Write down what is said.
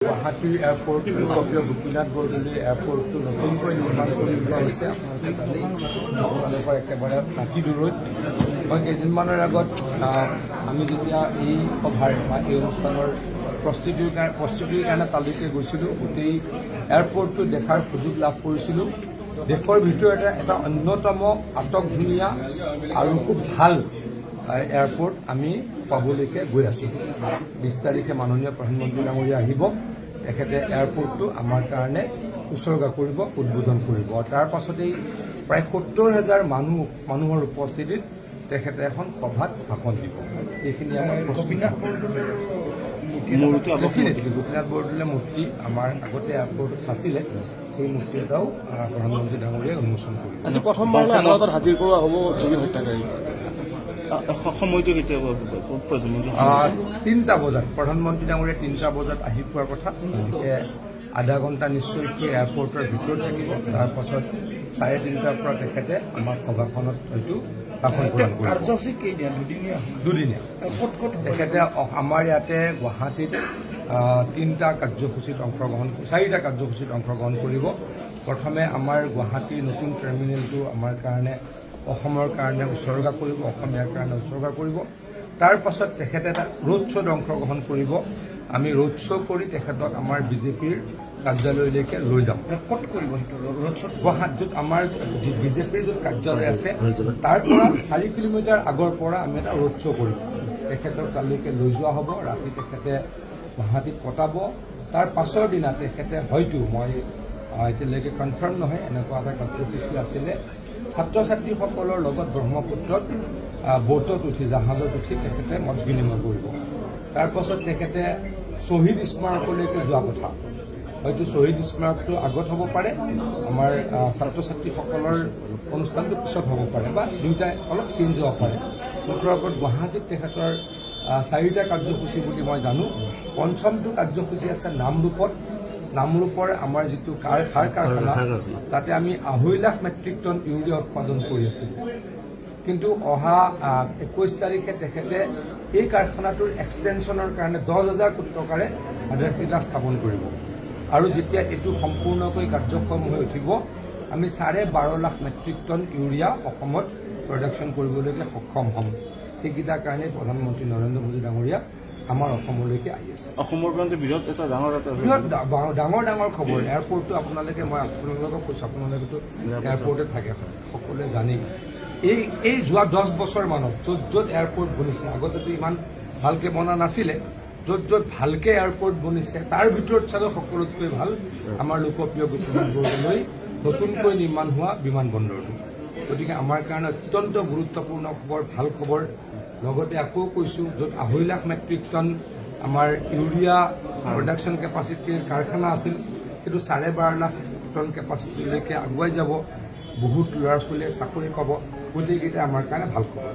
গুৱাহাটীৰ এয়াৰপৰ্ট লোকপ্ৰিয় গোপীনাথ বৰদলৈ এয়াৰপৰ্টটো নতুনকৈ নিৰ্মাণ কৰি লোৱা হৈছে। আপোনালোকে জানেই আপোনালোকৰ একেবাৰে ৰাতি দূৰৈত মই কেইদিনমানৰ আগত আমি যেতিয়া এই সভাৰ বা এই অনুষ্ঠানৰ প্ৰস্তুতিৰ কাৰণে তালৈকে গৈছিলোঁ, গোটেই এয়াৰপৰ্টটো দেখাৰ সুযোগ লাভ কৰিছিলোঁ। দেশৰ ভিতৰতে এটা অন্যতম আটকধুনীয়া আৰু খুব ভাল এয়াৰপৰ্ট আমি পাবলৈকে গৈ আছোঁ। 20 তাৰিখে মাননীয় প্ৰধানমন্ত্ৰী ডাঙৰীয়া আহিব, তেখেতে এয়াৰপৰ্টটো আমাৰ কাৰণে উচৰ্গা কৰিব, উদ্বোধন কৰিব। তাৰ পাছতেই প্ৰায় 70,000 মানুহৰ উপস্থিতিত তেখেতে এখন সভাত ভাষণ দিব। এইখিনি আমাৰ গোপীনাথ বৰদলৈ মূৰ্তি আমাৰ আগতে এয়াৰপৰ্টত আছিলে, সেই মূৰ্তি এটাও প্ৰধানমন্ত্ৰী ডাঙৰীয়াই উন্মোচন কৰিব। আজি প্ৰথমবাৰলৈ আদালতত হাজিৰ কৰোৱা হ'ব জুবিন হত্যাকাৰী। সময়টো কেতিয়া প্ৰধানমন্ত্ৰী 3টা বজাত প্ৰধানমন্ত্ৰী ডাঙৰীয়া 3টা বজাত আহি পোৱাৰ কথা। গতিকে আধা ঘণ্টা নিশ্চয় সেই এয়াৰপৰ্টৰ ভিতৰত থাকিব। তাৰপাছত 3:30টাৰ পৰা তেখেতে আমাৰ সভাখনত হয়তো ভাষণ প্ৰদান কৰিব। কাৰ্যসূচী কেইদিনীয়া? দুদিনীয়া। তেখেতে আমাৰ ইয়াতে গুৱাহাটীত 4টা কাৰ্যসূচীত অংশগ্ৰহণ কৰিব। প্ৰথমে আমাৰ গুৱাহাটীৰ নতুন টাৰ্মিনেলটো আমাৰ কাৰণে অসমৰ কাৰণে উচৰ্গা কৰিব, অসমীয়াৰ কাৰণে উচৰ্গা কৰিব। তাৰ পাছত তেখেতে এটা ৰোড শ্ব'ত অংশগ্ৰহণ কৰিব। আমি ৰোড শ্ব' কৰি তেখেতক আমাৰ বিজেপিৰ কাৰ্যালয়লৈকে লৈ যাম। ক'ত কৰিব সেইটো ৰোড শ্ব'? গুৱাহাটীত আমাৰ বিজেপিৰ য'ত কাৰ্যালয় আছে তাৰ পৰা 4 কিলোমিটাৰ আগৰ পৰা আমি এটা ৰোড শ্ব' কৰিম। তেখেতক তালৈকে লৈ যোৱা হ'ব, ৰাতি তেখেতে গুৱাহাটীত কটাব। তাৰ পাছৰ দিনা তেখেতে হয়তো, মই এতিয়ালৈকে কনফাৰ্ম নহয়, এনেকুৱা এটা কাৰ্যসূচী আছিলে, ছাত্ৰ ছাত্ৰীসকলৰ লগত ব্ৰহ্মপুত্ৰত বোটত উঠি, জাহাজত উঠি তেখেতে মত বিনিময় কৰিব। তাৰপাছত তেখেতে শ্বহীদ স্মাৰকলৈকে যোৱা কথা। হয়তো শ্বহীদ স্মাৰকটো আগত হ'ব পাৰে, আমাৰ ছাত্ৰ ছাত্ৰীসকলৰ অনুষ্ঠানটো পিছত হ'ব পাৰে, বা দুয়োটাই অলপ চেঞ্জ হ'ব পাৰে। মুঠৰ ওপৰত গুৱাহাটীত তেখেতৰ 4টা কাৰ্যসূচী বুলি মই জানো। 5মটো কাৰ্যসূচী আছে নামৰূপত। নামৰূপৰ আমাৰ যিটো সাৰ কাৰখানা, তাতে আমি 2.5 লাখ মেট্ৰিক টন ইউৰিয়া উৎপাদন কৰি আছিলোঁ। কিন্তু অহা 21 তাৰিখে তেখেতে এই কাৰখানাটোৰ এক্সটেনশ্যনৰ কাৰণে 10,000 কোটি টকাৰে আধাৰশিলা স্থাপন কৰিব। আৰু যেতিয়া এইটো সম্পূৰ্ণকৈ কাৰ্যক্ষম হৈ উঠিব, আমি 12.5 লাখ মেট্ৰিক টন ইউৰিয়া অসমত প্ৰডাকশ্যন কৰিবলৈকে সক্ষম হ'ম। সেইকেইটাৰ কাৰণে প্ৰধানমন্ত্ৰী নৰেন্দ্ৰ মোদী ডাঙৰীয়া আমাৰ অসমলৈকে আহি আছে। অসমৰ কাৰণে বৃহৎ ডাঙৰ খবৰ। এয়াৰপৰ্টটো মই আপোনালোকক কৈছোঁ, আপোনালোকেতো এয়াৰপৰ্টে থাকে, সকলোৱে জানেই। এই যোৱা 10 বছৰ মানত য'ত এয়াৰপৰ্ট বনিছে, আগতেতো ইমান ভালকৈ বনা নাছিলে, য'ত ভালকৈ এয়াৰপৰ্ট বনিছে তাৰ ভিতৰত চাগৈ সকলোতকৈ ভাল আমাৰ লোকপ্ৰিয় গোপীনাথ বৰদলৈ নতুনকৈ নিৰ্মাণ হোৱা বিমানবন্দৰটো। গতিকে আমাৰ কাৰণে অত্যন্ত গুৰুত্বপূৰ্ণ খবৰ, ভাল খবৰ। লগতে আকৌ কৈছোঁ, য'ত 2.5 লাখ মেট্ৰিক টন আমাৰ ইউৰিয়া প্ৰডাকশ্যন কেপাচিটিৰ কাৰখানা আছিল, সেইটো 12.5 লাখ টন কেপাচিটিলৈকে আগুৱাই যাব। বহুত ল'ৰা ছোৱালীয়ে চাকৰি পাব। গোটেইকেইটা আমাৰ কাৰণে ভাল খবৰ।